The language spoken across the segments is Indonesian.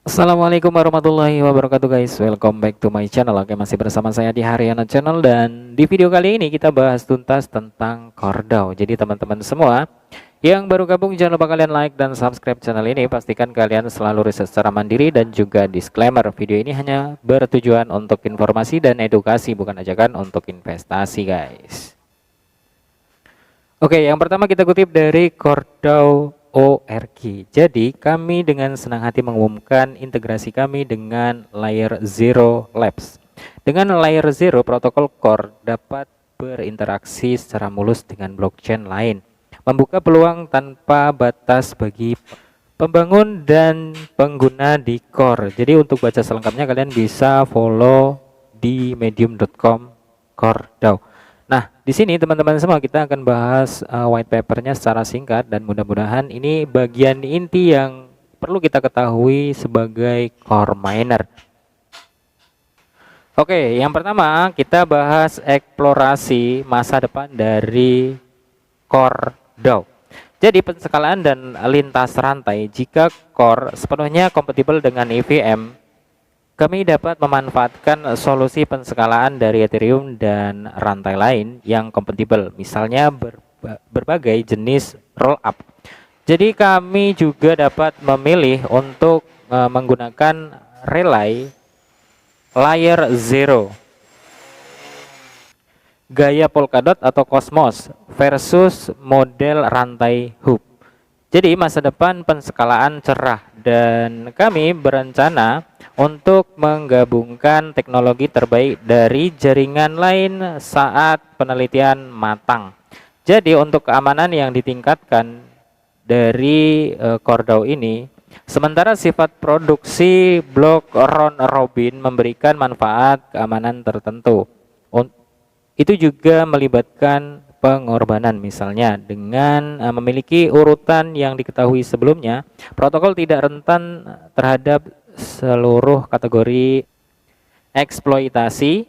Assalamualaikum warahmatullahi wabarakatuh guys. Welcome back to my channel. Oke, masih bersama saya di Haryana Channel. Dan di video kali ini kita bahas tuntas tentang CoreDAO. Jadi teman-teman semua yang baru gabung, jangan lupa kalian like dan subscribe channel ini. Pastikan kalian selalu riset secara mandiri. Dan juga disclaimer, video ini hanya bertujuan untuk informasi dan edukasi, bukan ajakan untuk investasi guys. Oke, yang pertama kita kutip dari CoreDAO ORG. Jadi kami dengan senang hati mengumumkan integrasi kami dengan Layer Zero Labs. Dengan Layer Zero, protokol Core dapat berinteraksi secara mulus dengan blockchain lain, membuka peluang tanpa batas bagi pembangun dan pengguna di Core. Jadi untuk baca selengkapnya kalian bisa follow di medium.com CoreDAO. Nah, di sini teman-teman semua kita akan bahas white papernya secara singkat, dan mudah-mudahan ini bagian inti yang perlu kita ketahui sebagai core miner. Oke, yang pertama kita bahas eksplorasi masa depan dari CoreDAO. Jadi penskalaan dan lintas rantai, jika core sepenuhnya kompatibel dengan EVM, kami dapat memanfaatkan solusi penskalaan dari Ethereum dan rantai lain yang kompatibel, misalnya berbagai jenis rollup. Jadi kami juga dapat memilih untuk menggunakan relay Layer Zero, gaya Polkadot atau Cosmos versus model rantai hub. Jadi masa depan penskalaan cerah, dan kami berencana untuk menggabungkan teknologi terbaik dari jaringan lain saat penelitian matang. Jadi untuk keamanan yang ditingkatkan dari CoreDAO ini, sementara sifat produksi blok round robin memberikan manfaat keamanan tertentu. Itu juga melibatkan pengorbanan, misalnya dengan memiliki urutan yang diketahui sebelumnya, protokol tidak rentan terhadap seluruh kategori eksploitasi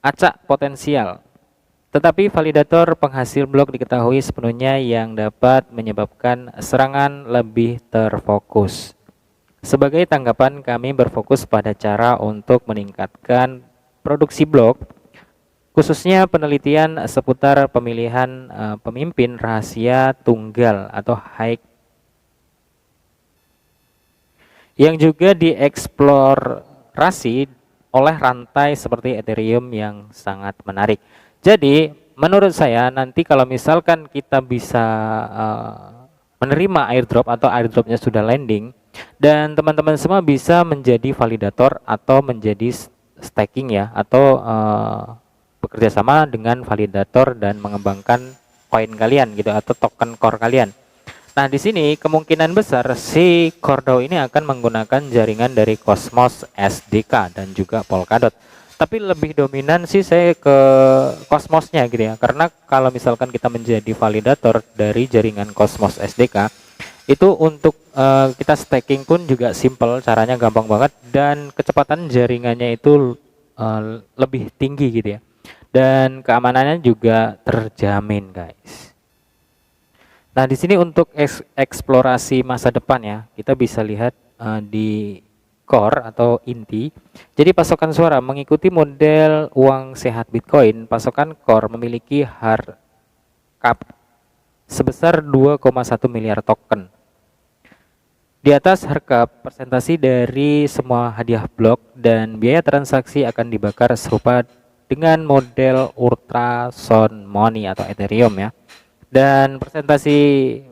acak potensial. Tetapi validator penghasil blok diketahui sepenuhnya yang dapat menyebabkan serangan lebih terfokus. Sebagai tanggapan, kami berfokus pada cara untuk meningkatkan produksi blok, khususnya penelitian seputar pemilihan pemimpin rahasia tunggal atau high, yang juga dieksplorasi oleh rantai seperti Ethereum yang sangat menarik. Jadi menurut saya nanti kalau misalkan kita bisa menerima airdrop atau airdropnya sudah landing, dan teman-teman semua bisa menjadi validator atau menjadi staking ya, atau bekerja sama dengan validator dan mengembangkan koin kalian gitu, atau token core kalian. Nah, di sini kemungkinan besar si CoreDAO ini akan menggunakan jaringan dari Cosmos SDK dan juga Polkadot. Tapi lebih dominan sih saya ke Cosmosnya gitu ya. Karena kalau misalkan kita menjadi validator dari jaringan Cosmos SDK, itu untuk kita staking pun juga simple, caranya gampang banget, dan kecepatan jaringannya itu lebih tinggi gitu ya. Dan keamanannya juga terjamin, guys. Nah, di sini untuk eksplorasi masa depan ya, kita bisa lihat di core atau inti. Jadi pasokan suara mengikuti model uang sehat Bitcoin, pasokan core memiliki hard cap sebesar 2,1 miliar token. Di atas harga persentasi dari semua hadiah blok, dan biaya transaksi akan dibakar serupa dengan model ultrasound money atau Ethereum ya. Dan persentasi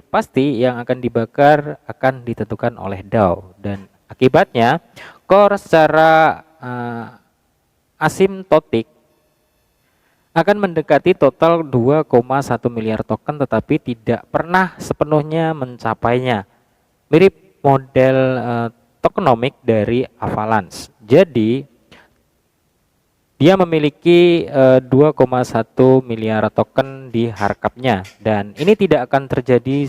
pasti yang akan dibakar akan ditentukan oleh DAO, dan akibatnya core secara asimtotik akan mendekati total 2,1 miliar token, tetapi tidak pernah sepenuhnya mencapainya. Mirip model tokenomic dari Avalanche. Jadi dia memiliki 2,1 miliar token di harkapnya, dan ini tidak akan terjadi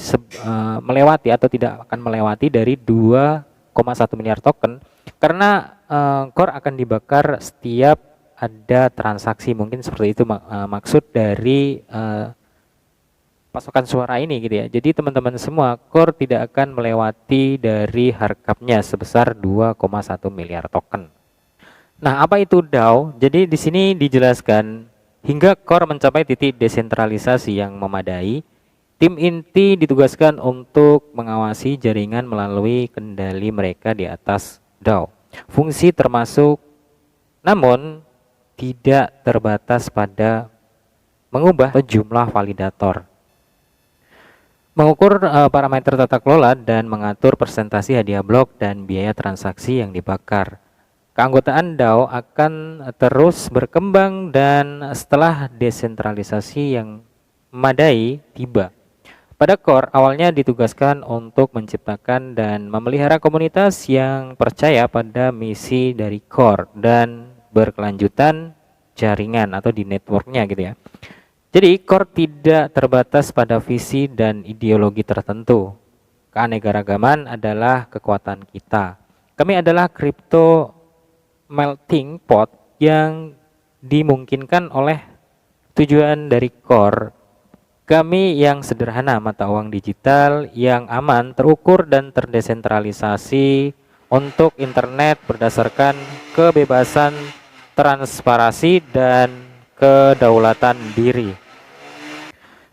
melewati atau tidak akan melewati dari 2,1 miliar token, karena core akan dibakar setiap ada transaksi. Mungkin seperti itu maksud dari pasokan suara ini gitu ya. Jadi teman-teman semua, core tidak akan melewati dari harkapnya sebesar 2,1 miliar token. Nah, apa itu DAO? Jadi di sini dijelaskan hingga core mencapai titik desentralisasi yang memadai, tim inti ditugaskan untuk mengawasi jaringan melalui kendali mereka di atas DAO. Fungsi termasuk namun tidak terbatas pada mengubah jumlah validator, mengukur parameter tata kelola, dan mengatur persentase hadiah blok dan biaya transaksi yang dibakar. Keanggotaan DAO akan terus berkembang dan setelah desentralisasi yang memadai tiba. Pada core awalnya ditugaskan untuk menciptakan dan memelihara komunitas yang percaya pada misi dari core dan berkelanjutan jaringan atau di networknya gitu ya. Jadi core tidak terbatas pada visi dan ideologi tertentu. Keanekaragaman adalah kekuatan kita. Kami adalah crypto melting pot yang dimungkinkan oleh tujuan dari core. Kami yang sederhana, mata uang digital yang aman, terukur dan terdesentralisasi untuk internet berdasarkan kebebasan, transparansi dan kedaulatan diri.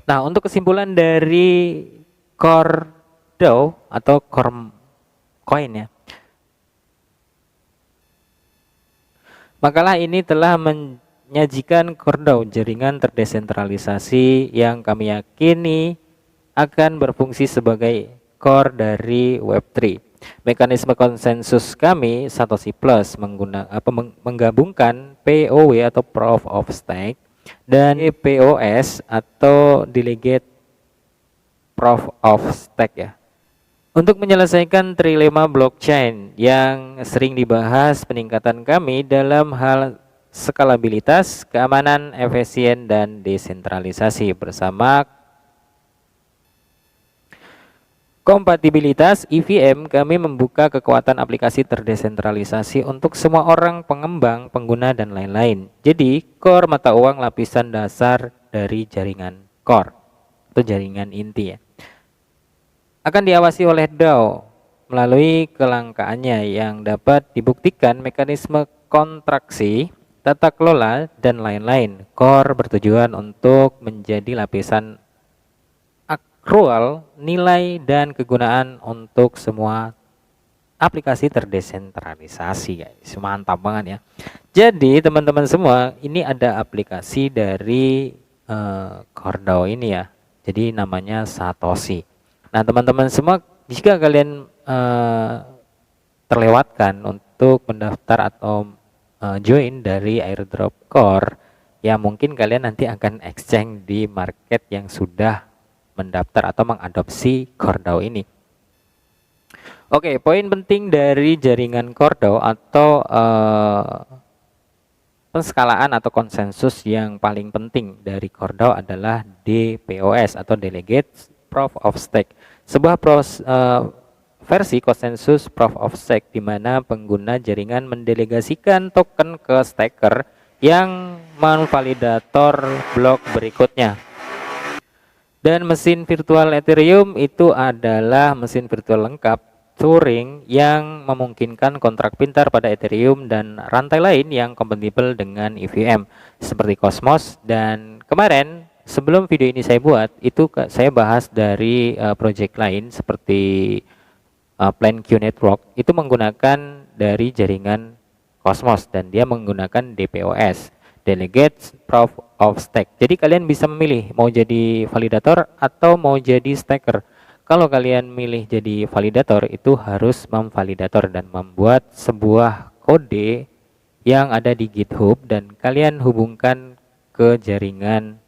Nah, untuk kesimpulan dari core DAO atau core coin ya, makalah ini telah menyajikan core DAO, jaringan terdesentralisasi yang kami yakini akan berfungsi sebagai core dari Web3. Mekanisme konsensus kami Satoshi Plus menggabungkan POW atau Proof of Stake dan POS atau Delegate Proof of Stake ya. Untuk menyelesaikan trilema blockchain yang sering dibahas, peningkatan kami dalam hal skalabilitas, keamanan, efisien, dan desentralisasi bersama kompatibilitas EVM, kami membuka kekuatan aplikasi terdesentralisasi untuk semua orang, pengembang, pengguna, dan lain-lain. Jadi, core mata uang lapisan dasar dari jaringan core atau jaringan inti ya, akan diawasi oleh DAO melalui kelangkaannya yang dapat dibuktikan mekanisme kontraksi, tata kelola, dan lain-lain. Core bertujuan untuk menjadi lapisan akrual, nilai, dan kegunaan untuk semua aplikasi terdesentralisasi guys. Mantap banget ya. Jadi teman-teman semua, ini ada aplikasi dari Core DAO ini ya. Jadi namanya Satoshi. Nah teman-teman semua, jika kalian terlewatkan untuk mendaftar atau join dari airdrop core, ya mungkin kalian nanti akan exchange di market yang sudah mendaftar atau mengadopsi core DAO ini. Oke, poin penting dari jaringan core DAO atau penskalaan atau konsensus yang paling penting dari core DAO adalah DPoS atau Delegate Proof of Stake, sebuah versi konsensus Proof of Stake di mana pengguna jaringan mendelegasikan token ke staker yang memvalidator blok berikutnya. Dan mesin virtual Ethereum itu adalah mesin virtual lengkap Turing yang memungkinkan kontrak pintar pada Ethereum dan rantai lain yang kompatibel dengan EVM seperti Cosmos. Dan kemarin sebelum video ini saya buat, itu saya bahas dari project lain seperti PlanQ Network, itu menggunakan dari jaringan Cosmos dan dia menggunakan DPoS, Delegate Proof of Stake. Jadi kalian bisa memilih mau jadi validator atau mau jadi staker. Kalau kalian milih jadi validator, itu harus memvalidator dan membuat sebuah kode yang ada di GitHub dan kalian hubungkan ke jaringan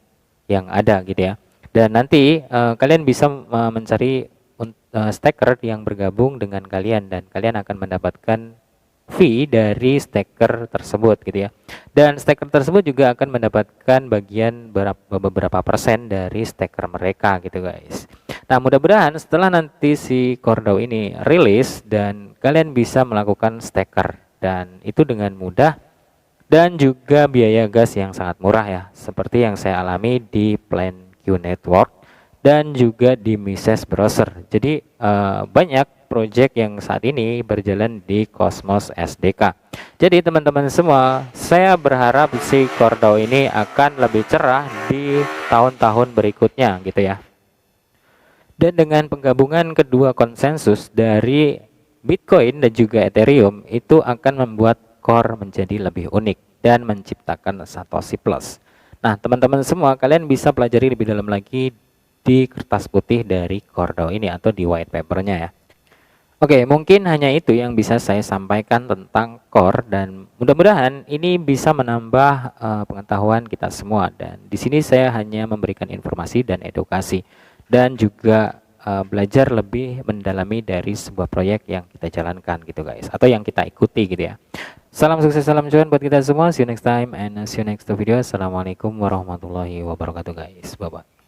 yang ada gitu ya. Dan nanti kalian bisa mencari staker yang bergabung dengan kalian dan kalian akan mendapatkan fee dari staker tersebut gitu ya. Dan staker tersebut juga akan mendapatkan bagian beberapa persen dari staker mereka gitu guys. Nah mudah-mudahan setelah nanti si Core DAO ini rilis dan kalian bisa melakukan staker dan itu dengan mudah dan juga biaya gas yang sangat murah ya, seperti yang saya alami di PlanQ Network. dan juga di Mises Browser. Jadi banyak project yang saat ini berjalan di Cosmos SDK. Jadi teman-teman semua, saya berharap si CoreDAO ini akan lebih cerah di tahun-tahun berikutnya gitu ya. Dan dengan penggabungan kedua konsensus dari Bitcoin dan juga Ethereum, itu akan membuat Core menjadi lebih unik dan menciptakan Satoshi Plus. Nah, teman-teman semua, kalian bisa pelajari lebih dalam lagi di kertas putih dari CoreDAO ini atau di white papernya ya. Oke, mungkin hanya itu yang bisa saya sampaikan tentang Core, dan mudah-mudahan ini bisa menambah pengetahuan kita semua. Dan di sini saya hanya memberikan informasi dan edukasi, dan juga belajar lebih mendalami dari sebuah proyek yang kita jalankan gitu guys, atau yang kita ikuti gitu ya. Salam sukses, salam cuan buat kita semua. See you next time and see you next video. Assalamualaikum warahmatullahi wabarakatuh guys. Bye bye.